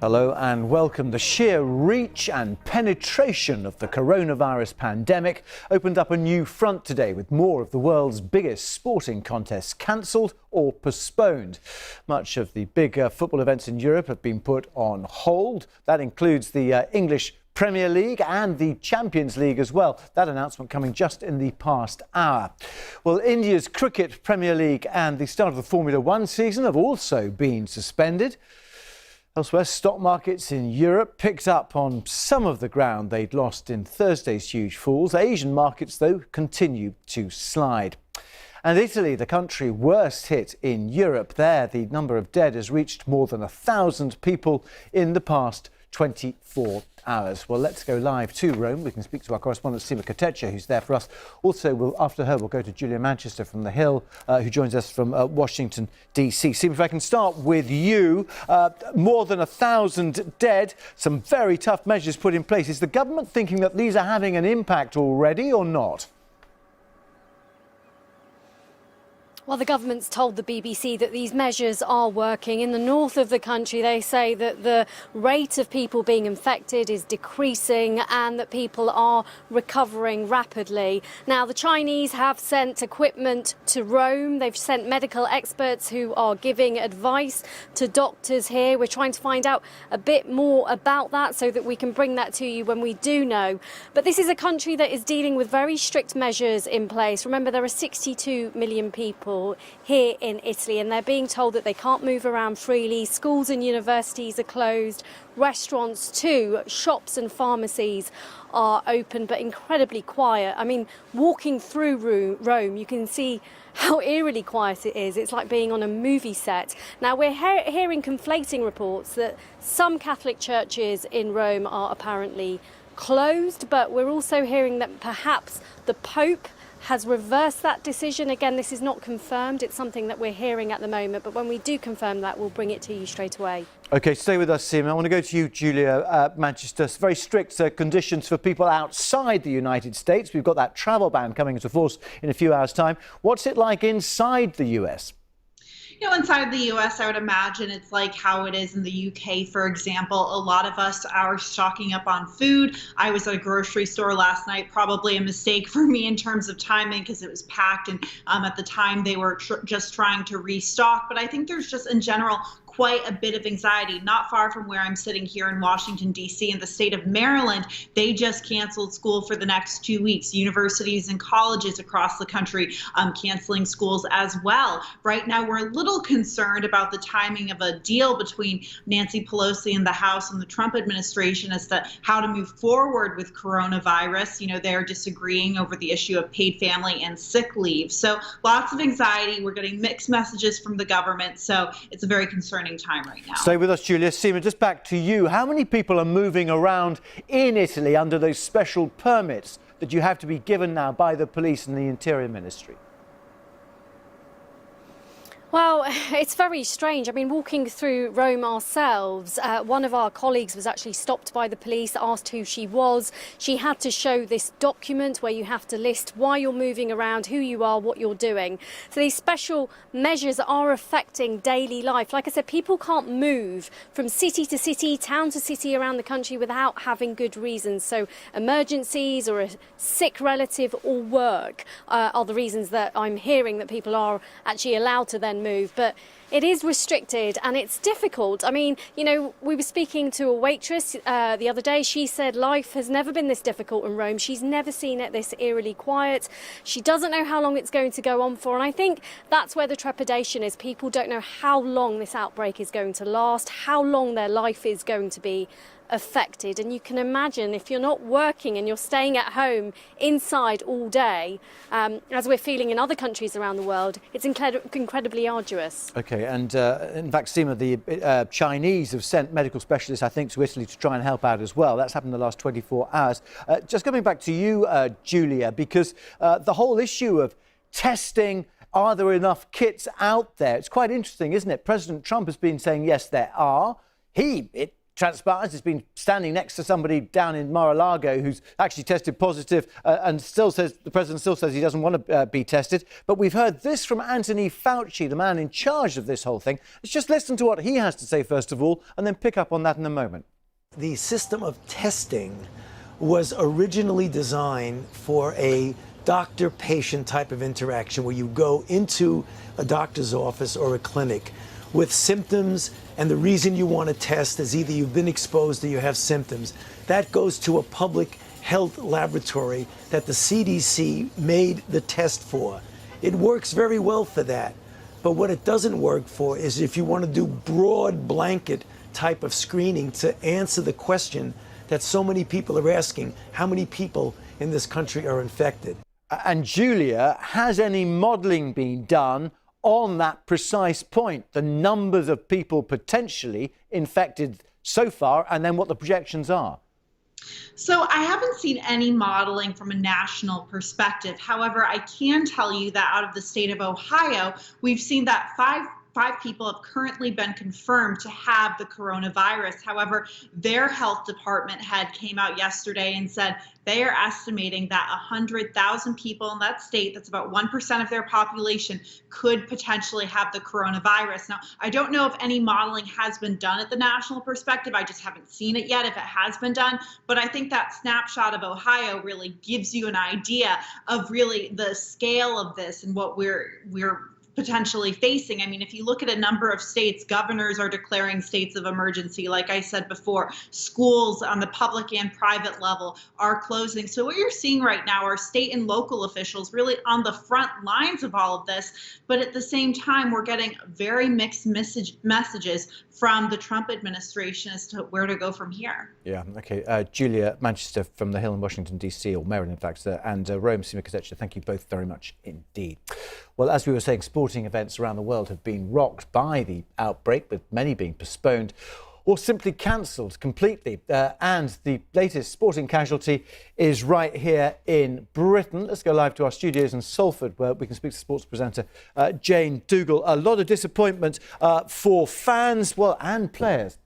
Hello and welcome. The sheer reach and penetration of the coronavirus pandemic opened up a new front today, with more of the world's biggest sporting contests cancelled or postponed. Much of the big football events in Europe have been put on hold. That includes the English Premier League and the Champions League as well. That announcement coming just in the past hour. Well, India's Cricket Premier League and the start of the Formula One season have also been suspended. Elsewhere, stock markets in Europe picked up on some of the ground they'd lost in Thursday's huge falls. Asian markets, though, continue to slide. And Italy, the country worst hit in Europe, there the number of dead has reached more than 1,000 people in the past 24 hours. Well, let's go live to Rome. We can speak to our correspondent Seema Kotecha, who's there for us. Also, after her, we'll go to Julia Manchester from The Hill, who joins us from Washington, D.C. Seema, if I can start with you. More than 1,000 dead, some very tough measures put in place. Is the government thinking that these are having an impact already or not? Well, the government's told the BBC that these measures are working. In the north of the country, they say that the rate of people being infected is decreasing and that people are recovering rapidly. Now, the Chinese have sent equipment to Rome. They've sent medical experts who are giving advice to doctors here. We're trying to find out a bit more about that so that we can bring that to you when we do know. But this is a country that is dealing with very strict measures in place. Remember, there are 62 million people here in Italy, and they're being told that they can't move around freely. Schools and universities are closed, restaurants too, shops and pharmacies are open but incredibly quiet. I mean, walking through Rome, you can see how eerily quiet it is. It's like being on a movie set. Now, we're hearing conflating reports that some Catholic churches in Rome are apparently closed, but we're also hearing that perhaps the Pope has reversed that decision. Again, this is not confirmed. It's something that we're hearing at the moment. But when we do confirm that, we'll bring it to you straight away. OK, stay with us, Seema. I want to go to you, Julia Manchester. Very strict conditions for people outside the United States. We've got that travel ban coming into force in a few hours' time. What's it like inside the US? You know, inside the U.S., I would imagine it's like how it is in the U.K., for example. A lot of us are stocking up on food. I was at a grocery store last night, probably a mistake for me in terms of timing because it was packed. And at the time, they were just trying to restock. But I think there's just, in general, quite a bit of anxiety. Not far from where I'm sitting here in Washington, D.C., in the state of Maryland, they just canceled school for the next 2 weeks. Universities and colleges across the country canceling schools as well. Right now, we're a little concerned about the timing of a deal between Nancy Pelosi and the House and the Trump administration as to how to move forward with coronavirus. You know, they're disagreeing over the issue of paid family and sick leave. So lots of anxiety. We're getting mixed messages from the government. So it's a very concerning time right now. Stay with us, Julia. Seema, just back to you. How many people are moving around in Italy under those special permits that you have to be given now by the police and the Interior Ministry? Well, it's very strange. I mean, walking through Rome ourselves, one of our colleagues was actually stopped by the police, asked who she was. She had to show this document where you have to list why you're moving around, who you are, what you're doing. So these special measures are affecting daily life. Like I said, people can't move from city to city, town to city around the country without having good reasons. So emergencies or a sick relative or work are the reasons that I'm hearing that people are actually allowed to then move, but it is restricted and it's difficult. I mean, you know, we were speaking to a waitress the other day. She said life has never been this difficult in Rome. She's never seen it this eerily quiet. She doesn't know how long it's going to go on for, and I think that's where the trepidation is. People don't know how long this outbreak is going to last, how long their life is going to be affected. And you can imagine if you're not working and you're staying at home inside all day, as we're feeling in other countries around the world, it's incredibly arduous. OK, and in fact, Seema, the Chinese have sent medical specialists, I think, to Italy to try and help out as well. That's happened in the last 24 hours. Just coming back to you, Julia, because the whole issue of testing, are there enough kits out there? It's quite interesting, isn't it? President Trump has been saying, yes, there are. transpires. He's been standing next to somebody down in Mar-a-Lago who's actually tested positive and still says, the president still says he doesn't want to be tested. But we've heard this from Anthony Fauci, the man in charge of this whole thing. Let's just listen to what he has to say first of all, and then pick up on that in a moment. The system of testing was originally designed for a doctor-patient type of interaction where you go into a doctor's office or a clinic with symptoms, and the reason you want to test is either you've been exposed or you have symptoms. That goes to a public health laboratory that the CDC made the test for. It works very well for that. But what it doesn't work for is if you want to do broad blanket type of screening to answer the question that so many people are asking, how many people in this country are infected? And Julia, has any modelling been done on that precise point, the numbers of people potentially infected so far, and then what the projections are? So I haven't seen any modeling from a national perspective. However, I can tell you that out of the state of Ohio, we've seen that five people have currently been confirmed to have the coronavirus. However, their health department head came out yesterday and said they are estimating that 100,000 people in that state, that's about 1% of their population, could potentially have the coronavirus. Now, I don't know if any modeling has been done at the national perspective. I just haven't seen it yet if it has been done. But I think that snapshot of Ohio really gives you an idea of really the scale of this and what we're potentially facing. I mean, if you look at a number of states, governors are declaring states of emergency. Like I said before, schools on the public and private level are closing. So what you're seeing right now are state and local officials really on the front lines of all of this. But at the same time, we're getting very mixed messages from the Trump administration as to where to go from here. Yeah, OK. Julia Manchester from The Hill in Washington, D.C., or Maryland, in fact, and Rome Simikazeccia, thank you both very much indeed. Well, as we were saying, sporting events around the world have been rocked by the outbreak, with many being postponed or simply cancelled completely. And the latest sporting casualty is right here in Britain. Let's go live to our studios in Salford, where we can speak to sports presenter Jane Dougal. A lot of disappointment for fans, well, and players.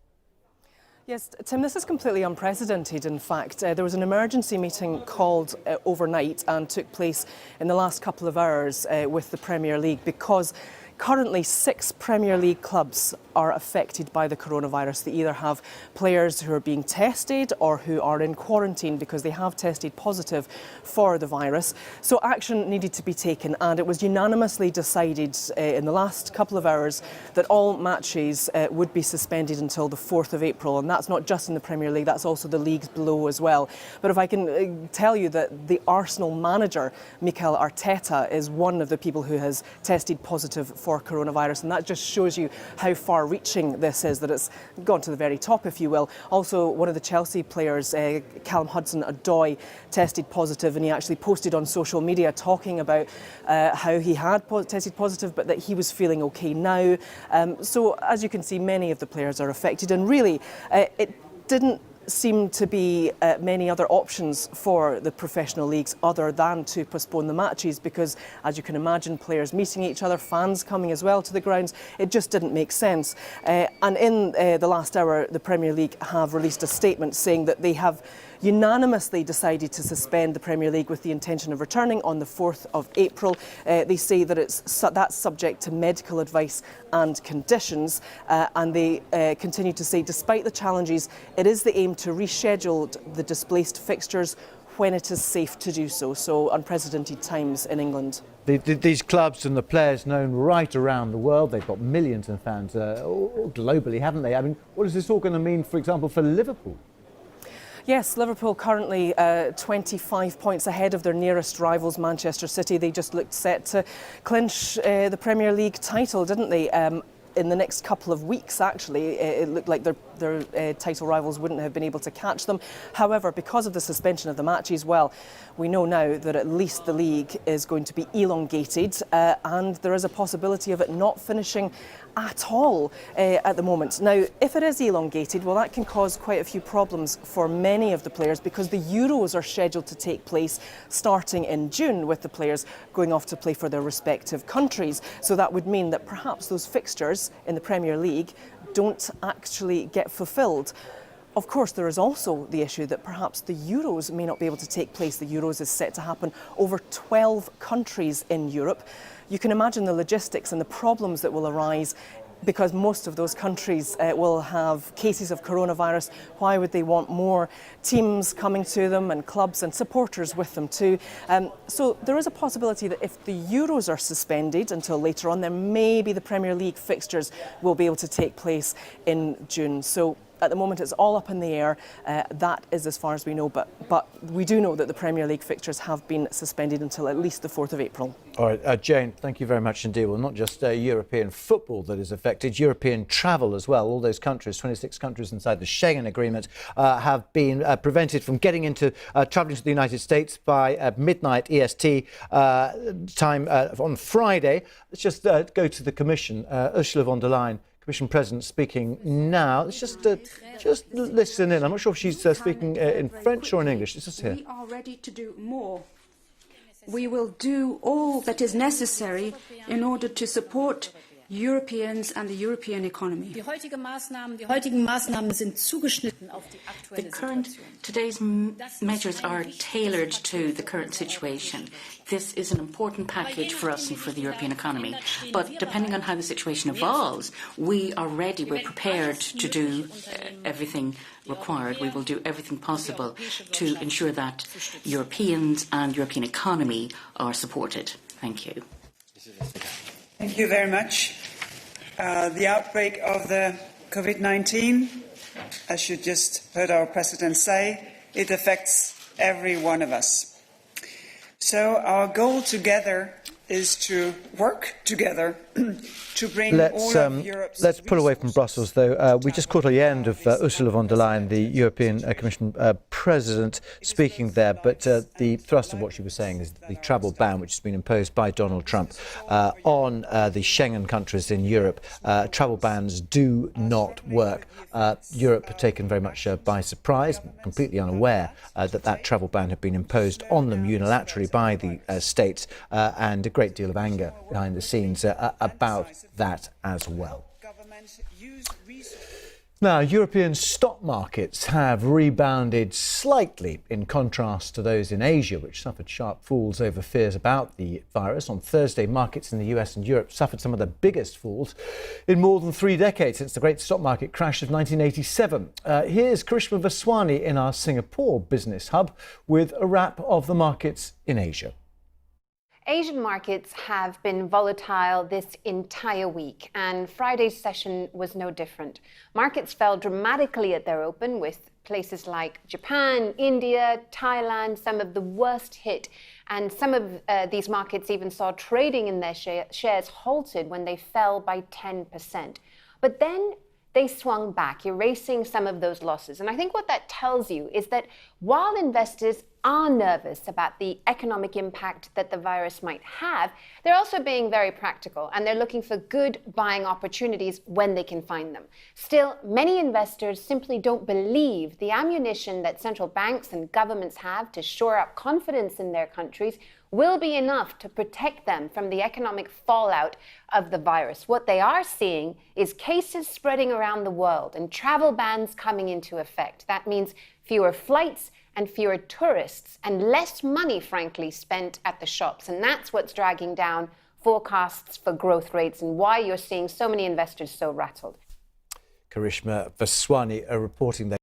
Yes, Tim, this is completely unprecedented, in fact. There was an emergency meeting called overnight and took place in the last couple of hours with the Premier League because currently 6 Premier League clubs are affected by the coronavirus. They either have players who are being tested or who are in quarantine because they have tested positive for the virus. So action needed to be taken, and it was unanimously decided in the last couple of hours that all matches would be suspended until the 4th of April. And that's not just in the Premier League, that's also the leagues below as well. But if I can tell you that the Arsenal manager, Mikel Arteta, is one of the people who has tested positive for coronavirus, and that just shows you how far-reaching this is, that it's gone to the very top, if you will. Also, one of the Chelsea players, Callum Hudson-Odoi, tested positive, and he actually posted on social media talking about how he had tested positive, but that he was feeling okay now. So, as you can see, many of the players are affected, and really, it didn't seem to be many other options for the professional leagues other than to postpone the matches because, as you can imagine, players meeting each other, fans coming as well to the grounds, it just didn't make sense. And in the last hour, the Premier League have released a statement saying that they have unanimously decided to suspend the Premier League with the intention of returning on the 4th of April. They say that that's subject to medical advice and conditions, and they continue to say, despite the challenges, it is the aim to reschedule the displaced fixtures when it is safe to do so. So unprecedented times in England. These clubs and the players known right around the world, they've got millions of fans globally, haven't they? I mean, what is this all going to mean, for example, for Liverpool? Yes, Liverpool currently 25 points ahead of their nearest rivals, Manchester City. They just looked set to clinch the Premier League title, didn't they? In the next couple of weeks, actually, it looked like their title rivals wouldn't have been able to catch them. However, because of the suspension of the matches, well, we know now that at least the league is going to be elongated, and there is a possibility of it not finishing at all at the moment. Now, if it is elongated, well, that can cause quite a few problems for many of the players because the Euros are scheduled to take place starting in June, with the players going off to play for their respective countries. So that would mean that perhaps those fixtures in the Premier League don't actually get fulfilled. Of course, there is also the issue that perhaps the Euros may not be able to take place. The Euros is set to happen over 12 countries in Europe. You can imagine the logistics and the problems that will arise because most of those countries will have cases of coronavirus. Why would they want more teams coming to them and clubs and supporters with them too? So there is a possibility that if the Euros are suspended until later on, then maybe the Premier League fixtures will be able to take place in June. So at the moment, it's all up in the air. That is as far as we know. But we do know that the Premier League fixtures have been suspended until at least the 4th of April. All right, Jane, thank you very much indeed. Well, not just European football that is affected, European travel as well. All those countries, 26 countries inside the Schengen Agreement, have been prevented from getting into travelling to the United States by midnight EST time on Friday. Let's just go to the Commission. Ursula von der Leyen, Commission President, speaking now. Let's just listen in. I'm not sure if she's speaking in French or in English. It's just here. We are ready to do more. We will do all that is necessary in order to support Europeans and the European economy. Today's measures are tailored to the current situation. This is an important package for us and for the European economy. But depending on how the situation evolves, we are ready, we're prepared to do everything required. We will do everything possible to ensure that Europeans and European economy are supported. Thank you. Thank you very much. The outbreak of the COVID-19, as you just heard our President say, it affects every one of us. So our goal together is to work together to bring all of Europe's... Let's pull away from Brussels, though. We just caught the end of Ursula von der Leyen, the European Commission President, speaking there. But the thrust of what she was saying is the travel ban, which has been imposed by Donald Trump on the Schengen countries in Europe. Travel bans do not work. Europe taken very much by surprise, completely unaware that travel ban had been imposed on them unilaterally by the states, and a great deal of anger behind the scenes about that as well. Now, European stock markets have rebounded slightly in contrast to those in Asia, which suffered sharp falls over fears about the virus. On Thursday, markets in the US and Europe suffered some of the biggest falls in more than 3 decades since the great stock market crash of 1987. Here's Karishma Vaswani in our Singapore business hub with a wrap of the markets in Asia. Asian markets have been volatile this entire week, and Friday's session was no different. Markets fell dramatically at their open, with places like Japan, India, Thailand, some of the worst hit. And some of these markets even saw trading in their shares halted when they fell by 10%. But then they swung back, erasing some of those losses. And I think what that tells you is that while investors are nervous about the economic impact that the virus might have, they're also being very practical, and they're looking for good buying opportunities when they can find them. Still, many investors simply don't believe the ammunition that central banks and governments have to shore up confidence in their countries will be enough to protect them from the economic fallout of the virus. What they are seeing is cases spreading around the world and travel bans coming into effect. That means fewer flights and fewer tourists and less money, frankly, spent at the shops. And that's what's dragging down forecasts for growth rates and why you're seeing so many investors so rattled. Karishma Vaswani reporting there.